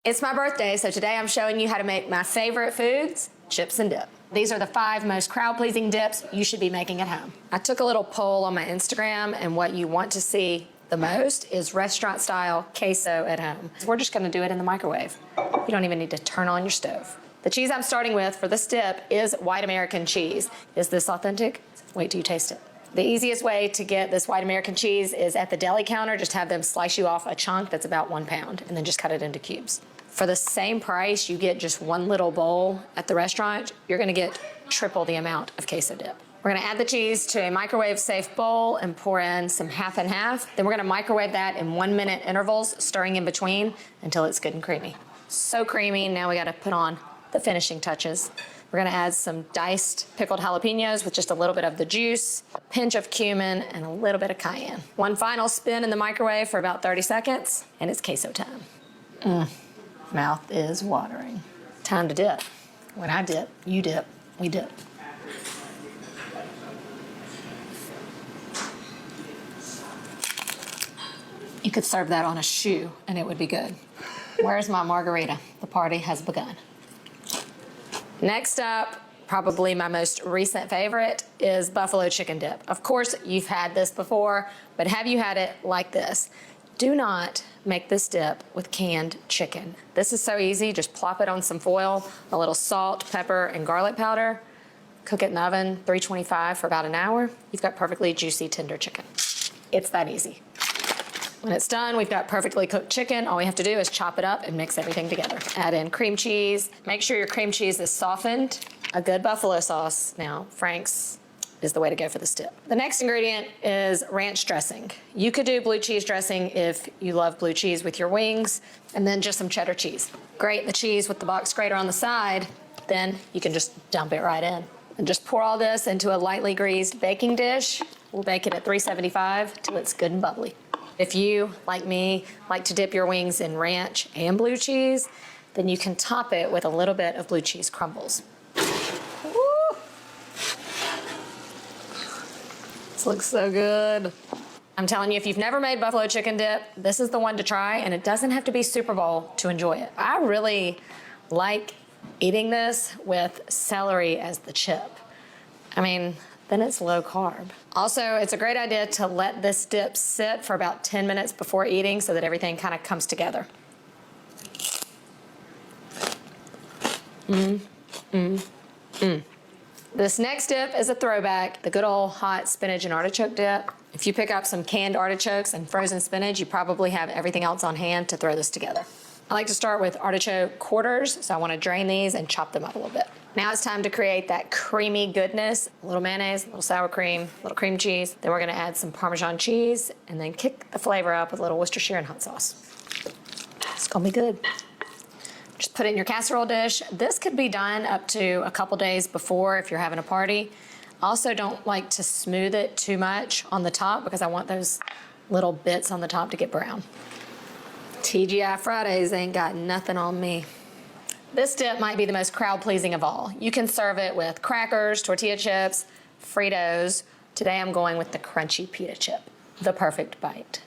It's my birthday, so today I'm showing you how to make my favorite foods, chips and dip. These are the 5 most crowd-pleasing dips you should be making at home. I took a little poll on my Instagram, and what you want to see the most is restaurant-style queso at home. So we're just gonna do it in the microwave. You don't even need to turn on your stove. The cheese I'm starting with for this dip is white American cheese. Is this authentic? Wait till you taste it. The easiest way to get this white American cheese is at the deli counter. Just have them slice you off a chunk that's about 1 pound and then just cut it into cubes. For the same price, you get just one little bowl at the restaurant. You're gonna get triple the amount of queso dip. We're gonna add the cheese to a microwave-safe bowl and pour in some half and half. Then we're gonna microwave that in 1-minute intervals, stirring in between until it's good and creamy. So creamy, now we gotta put on the finishing touches. We're gonna add some diced pickled jalapenos with just a little bit of the juice, a pinch of cumin, and a little bit of cayenne. One final spin in the microwave for about 30 seconds, and it's queso time. Mouth is watering. Time to dip. When I dip, you dip, we dip. You could serve that on a shoe and it would be good. Where's my margarita? The party has begun. Next up, probably my most recent favorite, is buffalo chicken dip. Of course, you've had this before, but have you had it like this? Do not make this dip with canned chicken. This is so easy. Just plop it on some foil, a little salt, pepper, and garlic powder. Cook it in the oven, 325 for about an hour. You've got perfectly juicy, tender chicken. It's that easy. When it's done, we've got perfectly cooked chicken. All we have to do is chop it up and mix everything together. Add in cream cheese. Make sure your cream cheese is softened. A good buffalo sauce. Now, Frank's is the way to go for this dip. The next ingredient is ranch dressing. You could do blue cheese dressing if you love blue cheese with your wings, and then just some cheddar cheese. Grate the cheese with the box grater on the side, then you can just dump it right in. And just pour all this into a lightly greased baking dish. We'll bake it at 375 till it's good and bubbly. If you, like me, like to dip your wings in ranch and blue cheese, then you can top it with a little bit of blue cheese crumbles. Woo! This looks so good. I'm telling you, if you've never made buffalo chicken dip, this is the one to try, and it doesn't have to be Super Bowl to enjoy it. I really like eating this with celery as the chip. I mean, then it's low carb. Also, it's a great idea to let this dip sit for about 10 minutes before eating so that everything kind of comes together. This next dip is a throwback, the good old hot spinach and artichoke dip. If you pick up some canned artichokes and frozen spinach, you probably have everything else on hand to throw this together. I like to start with artichoke quarters, so I want to drain these and chop them up a little bit. Now it's time to create that creamy goodness. A little mayonnaise, a little sour cream, a little cream cheese. Then we're gonna add some Parmesan cheese and then kick the flavor up with a little Worcestershire and hot sauce. It's gonna be good. Just put it in your casserole dish. This could be done up to a couple days before if you're having a party. I also don't like to smooth it too much on the top because I want those little bits on the top to get brown. TGI Fridays ain't got nothing on me. This dip might be the most crowd-pleasing of all. You can serve it with crackers, tortilla chips, Fritos. Today I'm going with the crunchy pita chip. The perfect bite.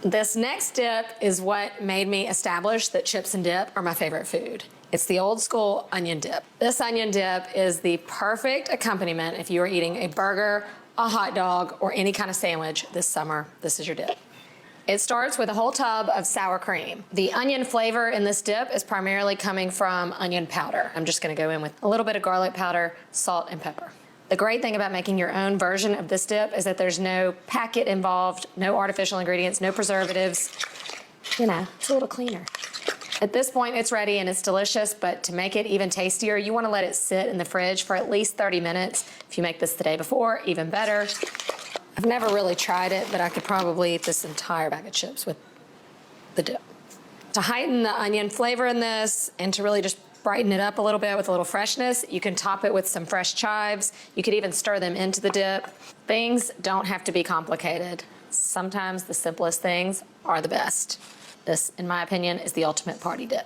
This next dip is what made me establish that chips and dip are my favorite food. It's the old school onion dip. This onion dip is the perfect accompaniment if you are eating a burger, a hot dog, or any kind of sandwich this summer. This is your dip. It starts with a whole tub of sour cream. The onion flavor in this dip is primarily coming from onion powder. I'm just gonna go in with a little bit of garlic powder, salt, and pepper. The great thing about making your own version of this dip is that there's no packet involved, no artificial ingredients, no preservatives. You know, it's a little cleaner. At this point, it's ready and it's delicious, but to make it even tastier, you wanna let it sit in the fridge for at least 30 minutes. If you make this the day before, even better. I've never really tried it, but I could probably eat this entire bag of chips with the dip. To heighten the onion flavor in this and to really just brighten it up a little bit with a little freshness, you can top it with some fresh chives. You could even stir them into the dip. Things don't have to be complicated. Sometimes the simplest things are the best. This, in my opinion, is the ultimate party dip.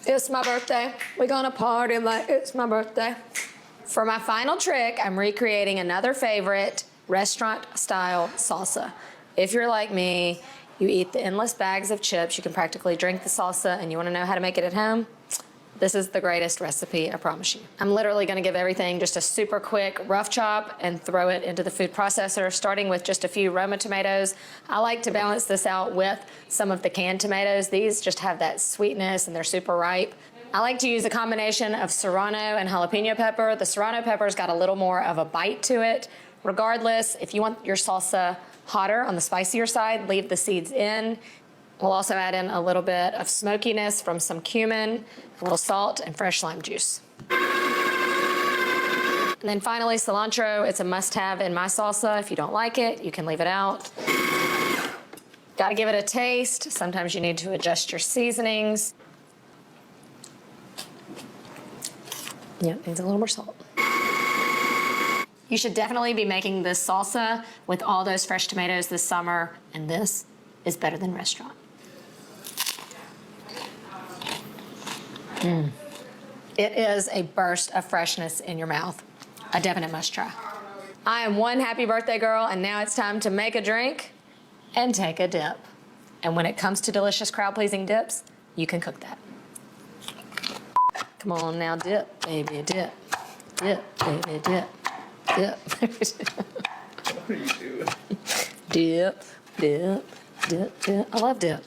It's my birthday. We're gonna party like it's my birthday. For my final trick, I'm recreating another favorite restaurant-style salsa. If you're like me, you eat the endless bags of chips, you can practically drink the salsa, and you wanna know how to make it at home? This is the greatest recipe, I promise you. I'm literally gonna give everything just a super quick rough chop and throw it into the food processor, starting with just a few Roma tomatoes. I like to balance this out with some of the canned tomatoes. These just have that sweetness and they're super ripe. I like to use a combination of serrano and jalapeno pepper. The serrano pepper's got a little more of a bite to it. Regardless, if you want your salsa hotter on the spicier side, leave the seeds in. We'll also add in a little bit of smokiness from some cumin, a little salt, and fresh lime juice. And then finally, cilantro. It's a must-have in my salsa. If you don't like it, you can leave it out. Gotta give it a taste. Sometimes you need to adjust your seasonings. Yep, needs a little more salt. You should definitely be making this salsa with all those fresh tomatoes this summer, and this is better than restaurant. It is a burst of freshness in your mouth. A definite must try. I am one happy birthday girl, and now it's time to make a drink and take a dip. And when it comes to delicious crowd-pleasing dips, you can cook that. Come on now, dip, baby, dip. Dip, baby, dip. Dip. What are you doing? Dip, dip, dip, dip. I love dip.